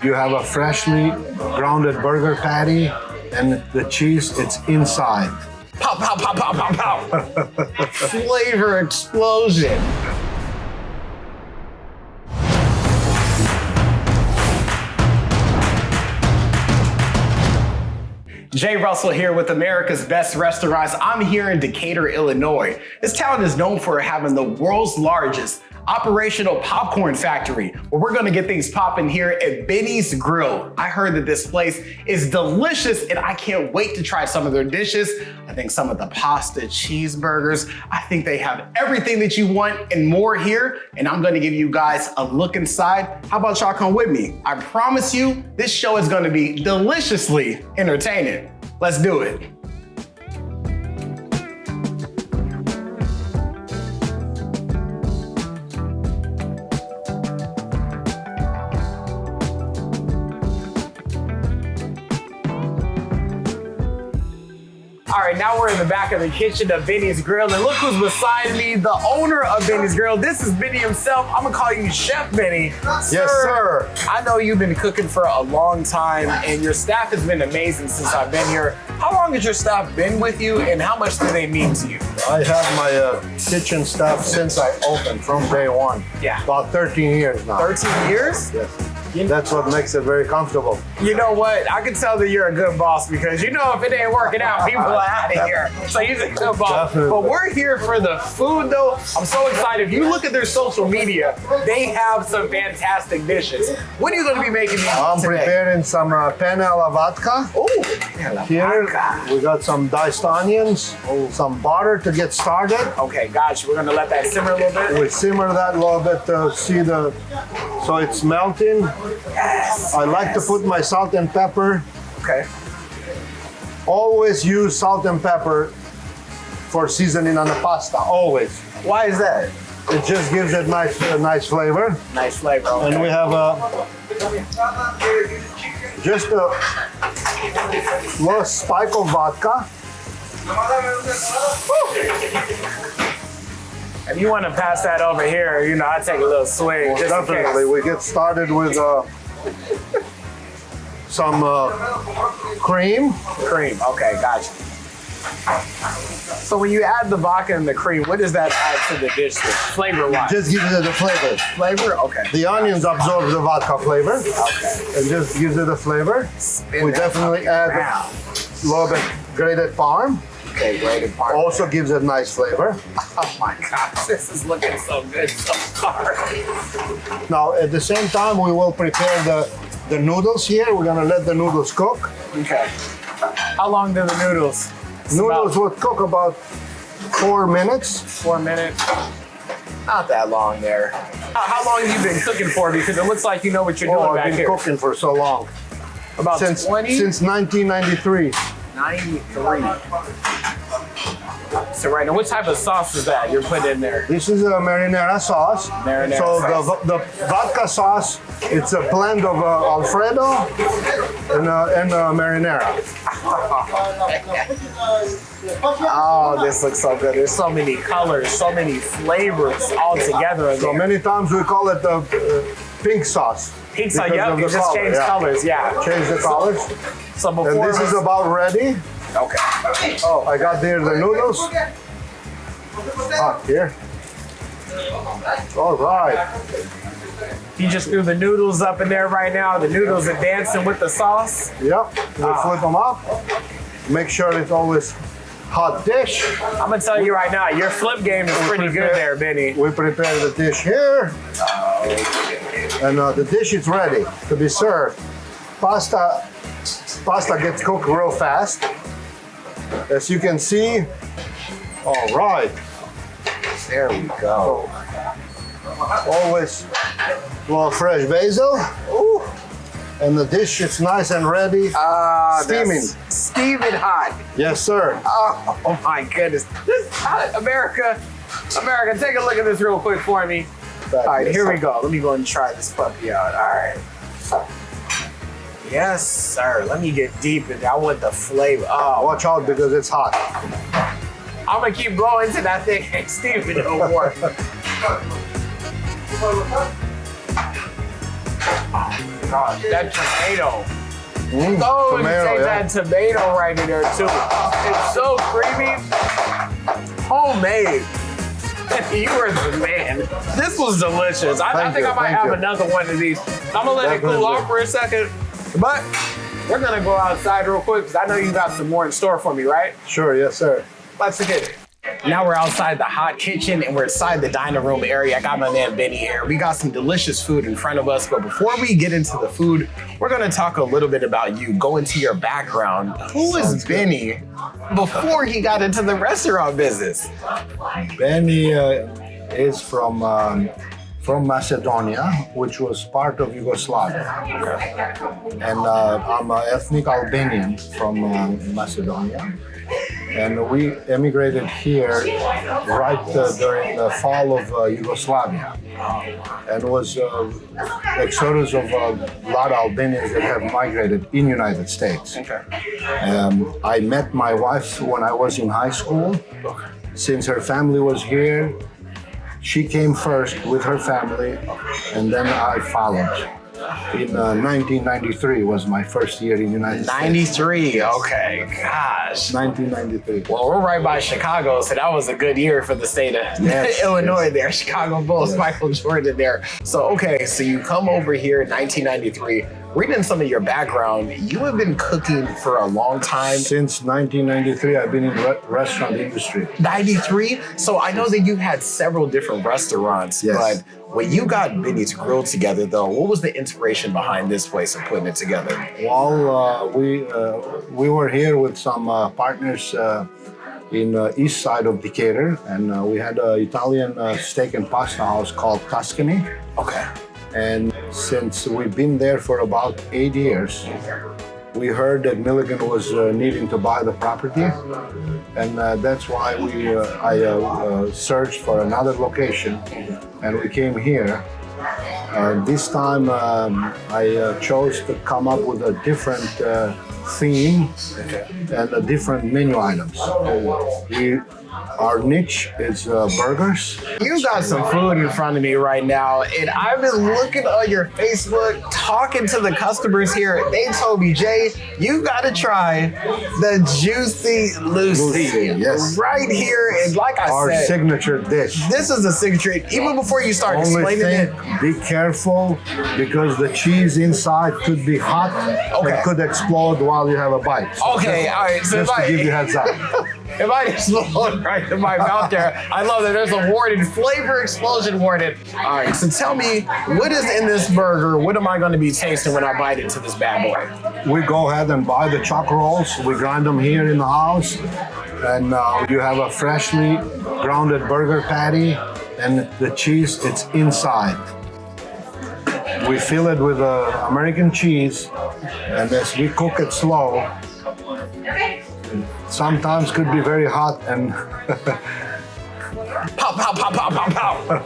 You have a freshly grounded burger patty, and the cheese, it's inside. Pow, pow, pow, pow, pow, pow. Flavor explosion. Jay Russell here with America's Best Restaurants. I'm here in Decatur, Illinois. This town is known for having the world's largest operational popcorn factory, where we're gonna get things popping here at Benny's Grill. I heard that this place is delicious and I can't wait to try some of their dishes. I think some of the pasta, cheeseburgers, I think they have everything that you want and more here, and I'm gonna give you guys a look inside. How about y'all come with me? I promise you, this show is gonna be deliciously entertaining. Let's do it. All right, now we're in the back of the kitchen of Benny's Grill, and look who's beside me, the owner of Benny's Grill. This is Benny himself. I'm gonna call you Chef Benny. Yes, sir. I know you've been cooking for a long time, and your staff has been amazing since I've been here. How long has your staff been with you, and how much do they mean to you? I have my kitchen staff since I opened, from day one. Yeah. About 13 years now. 13 years? Yes. That's what makes it very comfortable. You know what? I can tell that you're a good boss, because you know if it ain't working out, people are out of here. So you're a good boss. Definitely. But we're here for the food, though. I'm so excited. If you look at their social media, they have some fantastic dishes. What are you going to be making these I'm today? preparing some penne alla vodka. Oh, Here we got some diced onions, some butter to get started. okay, gotcha. We're going to let that simmer a little bit. We simmer that a little bit to see so it's melting. Yes. I like to put my salt and pepper. Okay. Always use salt and pepper for seasoning on the pasta, always. Why is that? It just gives it nice flavor. Nice flavor. Okay. And we have just a little spike of vodka. If you want to pass that over here, you know, I take a little swig. Just in Definitely, case. we get started with some cream. Cream. Okay, gotcha. So when you add the vodka and the cream, what does that add to the dish, flavor-wise? Just gives it the flavor. Flavor? Okay. The onions absorb the vodka flavor. Okay. And just gives it a flavor. Spin We that definitely add around. a little bit grated parm. Okay, grated parm. Also gives it nice flavor. Oh my gosh, this is looking so good so far. Now, at the same time, we will prepare the noodles here. We're gonna let the noodles cook. Okay. How long do the noodles? Noodles will cook about 4 minutes. 4 minutes. Not that long there. How long have you been cooking for? Because it looks like you know what you're doing Oh, back I've been here. cooking for so long. About Since 1993. 1993. So right now, what type of sauce is that you're putting in there? This is a marinara sauce. Marinara so sauce. the vodka sauce, it's a blend of Alfredo and marinara. Oh, this looks so good. There's so many colors, so many flavors all together. So many times we call it the pink sauce. Pink sauce, because yep, of you the just color, changed yeah. colors, yeah. Change the colors. So before And this is about ready. okay. Oh, I got here the noodles. Here. All right. You just threw the noodles up in there right now. The noodles are dancing with the sauce. Yep. We flip them up. Make sure it's always hot dish. I'm gonna tell you right now, your flip game is pretty good there, Benny. We prepare the dish here. And the dish is ready to be served. Pasta gets cooked real fast. As you can see. All right. There we go. Always a little fresh basil. Ooh. And the dish is nice and ready. Steaming. Steaming hot. Yes, sir. Oh my goodness. America, take a look at this real quick for me. All right, here we go. Let me go and try this puppy out. All right. Yes, sir. Let me get deep in there. I want the flavor. Oh, Watch out because it's hot. I'm gonna keep blowing to that thing and steaming no more. God, that tomato. Mm, Oh, tomato, you take yeah. that tomato right in there too. It's so creamy. Homemade. You were the man. This was delicious. I think I might have another one of these. I'm gonna let it cool off for a second, but we're gonna go outside real quick because I know you got some more in store for me, right? Sure, yes, sir. Let's get it. Now we're outside the hot kitchen and we're inside the dining room area. I got my man Benny here. We got some delicious food in front of us, but before we get into the food, we're gonna talk a little bit about you, go into your background. Who is Benny before he got into the restaurant business? Benny is from Macedonia, which was part of Yugoslavia. And I'm an ethnic Albanian from Macedonia. And we emigrated here right during the fall of Yugoslavia. And it was exodus of a lot of Albanians that have migrated in United States. Okay. I met my wife when I was in high school. Since her family was here, she came first with her family, and then I followed. In 1993 was my first year in United States. 93, okay, gosh. 1993. Well, we're right by Chicago, so that was a good year for the state of Illinois there. Chicago Bulls, Michael Jordan there. So, okay, so you come over here in 1993. Reading some of your background, you have been cooking for a long time. Since 1993, I've been in the restaurant industry. 93? So I know that you had several different restaurants, Yes. but when you got Benny's Grill together, though, what was the inspiration behind this place and putting it together? Well, we were here with some partners in east side of Decatur, and we had an Italian steak and pasta house called Tuscany. Okay. And since we've been there for about 8 years, we heard that Milligan was needing to buy the property, and that's why I searched for another location, and we came here. This time I chose to come up with a different theme and a different menu items. Our niche is burgers. You got some food in front of me right now, and I've been looking on your Facebook, talking to the customers here. They told me, Jay, you gotta try the Juicy Lucy. Yes. Right here, and like I Our said, signature dish. this is a signature. Even before you start Only explaining thing, it, be careful because the cheese inside could be hot Okay. and could explode while you have a bite. So okay, all right. So just to give you heads up. if I explode right in my mouth there, I love that there's a warning, flavor explosion warning. All right, so tell me, what is in this burger? What am I going to be tasting when I bite into this bad boy? We go ahead and buy the chuck rolls. We grind them here in the house. And you have a freshly grounded burger patty, and the cheese, it's inside. We fill it with American cheese, and as we cook it slow, sometimes could be very hot and Pow, pow, pow, pow, pow, pow.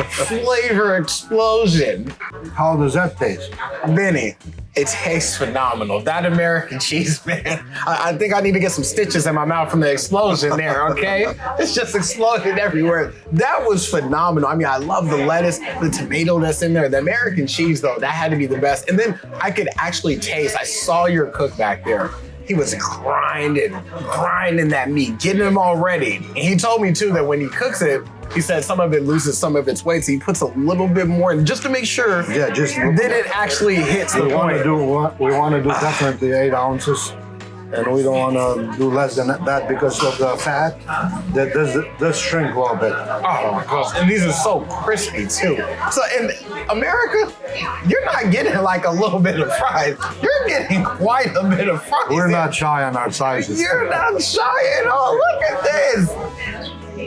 Flavor explosion. how does that taste? Benny, it tastes phenomenal. That American cheese, man. I think I need to get some stitches in my mouth from the explosion there, okay? It's just exploded everywhere. That was phenomenal. I mean, I love the lettuce, the tomato that's in there. The American cheese, though, that had to be the best. And then I could actually taste, I saw your cook back there. He was grinding that meat, getting them all ready. And he told me too that when he cooks it, he said some of it loses some of its weight, so he puts a little bit more in just to make sure Yeah, just that it actually hits the we want to point. do we want to do definitely 8 ounces, and we don't want to do less than that because of the fat that does shrink a little bit. Oh my gosh, and these are so crispy too. So in America, you're not getting like a little bit of fries. You're getting quite a bit of fries. We're not shy on our sizes. You're not shy at all. Look at this.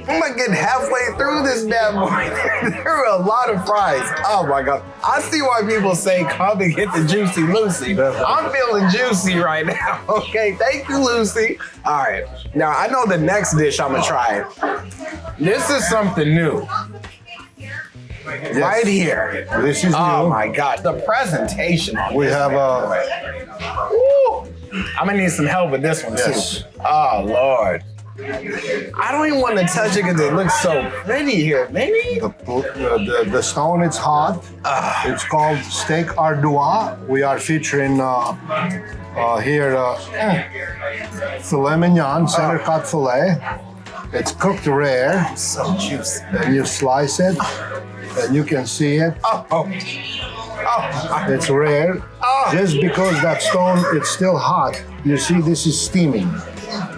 I'm gonna get halfway through this bad boy. There are a lot of fries. Oh my God. I see why people say come and get the Juicy Lucy. Definitely. I'm feeling juicy right now. Okay, thank you, Lucy. All right, now I know the next dish I'm gonna try. This is something new. Yes. Right here. This is Oh new. my God, the presentation on We this have bad boy. Woo. I'm gonna need some help with this one Yes. too. Oh Lord. I don't even want to touch it because it looks so pretty here. Maybe? The stone, it's hot. It's called steak ardois. We are featuring here filet mignon, center cut filet. It's cooked rare. So juicy. And you slice it, and you can see it. It's rare. Just because that stone, it's still hot. You see, this is steaming.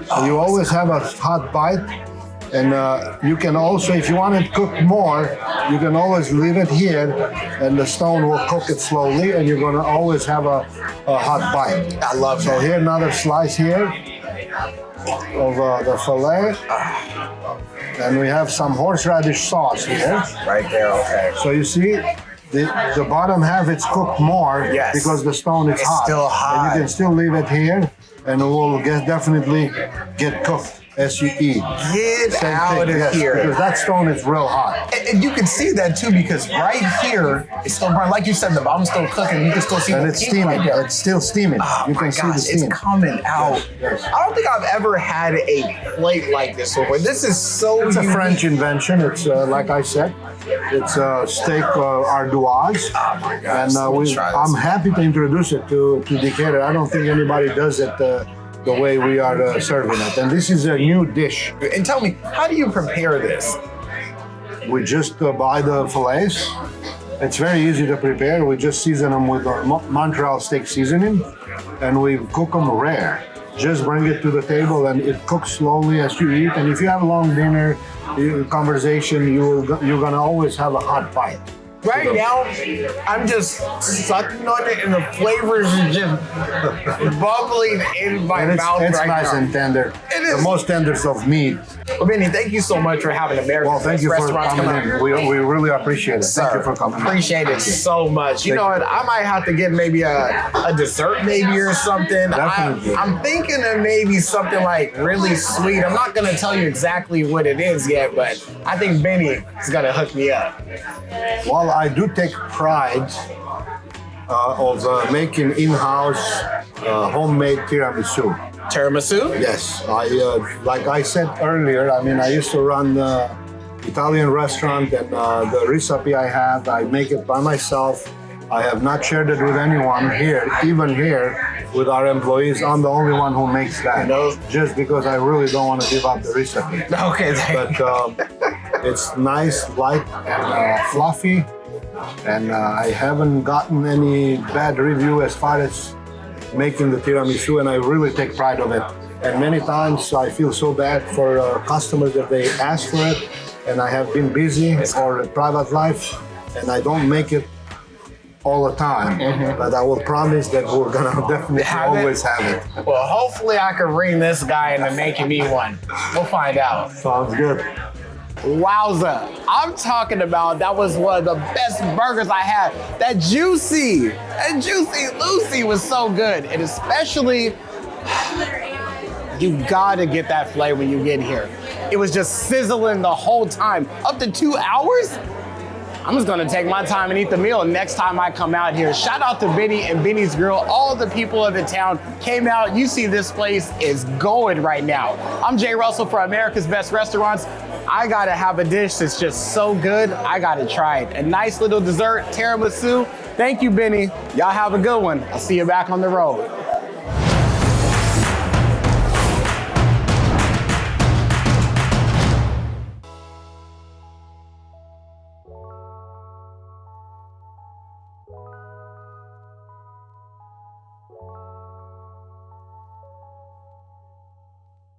So you always have a hot bite. And you can also, if you want it cooked more, you can always leave it here, and the stone will cook it slowly, and you're gonna always have a hot bite. I love So that. here, another slice here of the filet. And we have some horseradish sauce here. Right there, okay. So you see, the bottom half, it's cooked more Yes. because the stone is It's hot. still hot. And you can still leave it here, and it will definitely get cooked as you eat. Get Same out thing, of yes, here. because that stone is real hot. And you can see that too because right here, it's still burnt. Like you said, the bottom's still cooking. You can still see And the it's heat steaming. right there. It's still steaming. Oh You my can see the gosh, steam. it's coming out. Yes. I don't think I've ever had a plate like this before. This is so It's a unique. French invention. It's like I said, it's steak ardoise. Oh my gosh, And let me try this. I'm happy to introduce it to Decatur. I don't think anybody does it the way we are serving it. And this is a new dish. And tell me, how do you prepare this? We just buy the fillets. It's very easy to prepare. We just season them with our Montreal steak seasoning, and we cook them rare. Just bring it to the table, and it cooks slowly as you eat. And if you have a long dinner, conversation, you're gonna always have a hot bite. Right now, I'm just sucking on it, and the flavors are just bubbling in my And mouth it's right nice now. and tender. It is. The most tenders of meat. Well, Benny, thank you so much for having America's Well, thank Best you for Restaurants coming coming in. up. We really appreciate it. Thank Sir, you for coming in. appreciate it so much. You know what? I might have to get maybe a dessert maybe or something. Definitely. I'm thinking of maybe something like really sweet. I'm not gonna tell you exactly what it is yet, but I think Benny is gonna hook me up. Well, I do take pride of making in-house homemade tiramisu. Tiramisu? Yes, like I said earlier, I mean, I used to run the Italian restaurant, and the recipe I have, I make it by myself. I have not shared it with anyone here, even here with our employees. I'm the only one who makes that, just because I really don't want to give up the recipe. Okay, thank But it's nice, light, and fluffy, and I haven't gotten any bad review as far as making the tiramisu, and I really take pride of it. And many times I feel so bad for customers that they ask for it, and I have been busy or a private life, and I don't make it all the time. But I will promise that we're gonna definitely Have it? always have it. Well, hopefully I can ring this guy into making me one. We'll find out. Sounds good. Wowza. I'm talking about that was one of the best burgers I had. That Juicy Lucy was so good. And especially, you gotta get that filet when you get here. It was just sizzling the whole time. Up to 2 hours? I'm just gonna take my time and eat the meal next time I come out here. Shout out to Benny and Benny's Grill. All the people of the town came out. You see this place is going right now. I'm Jay Russell for America's Best Restaurants. I gotta have a dish that's just so good, I gotta try it. A nice little dessert, tiramisu. Thank you, Benny. Y'all have a good one. I'll see you back on the road.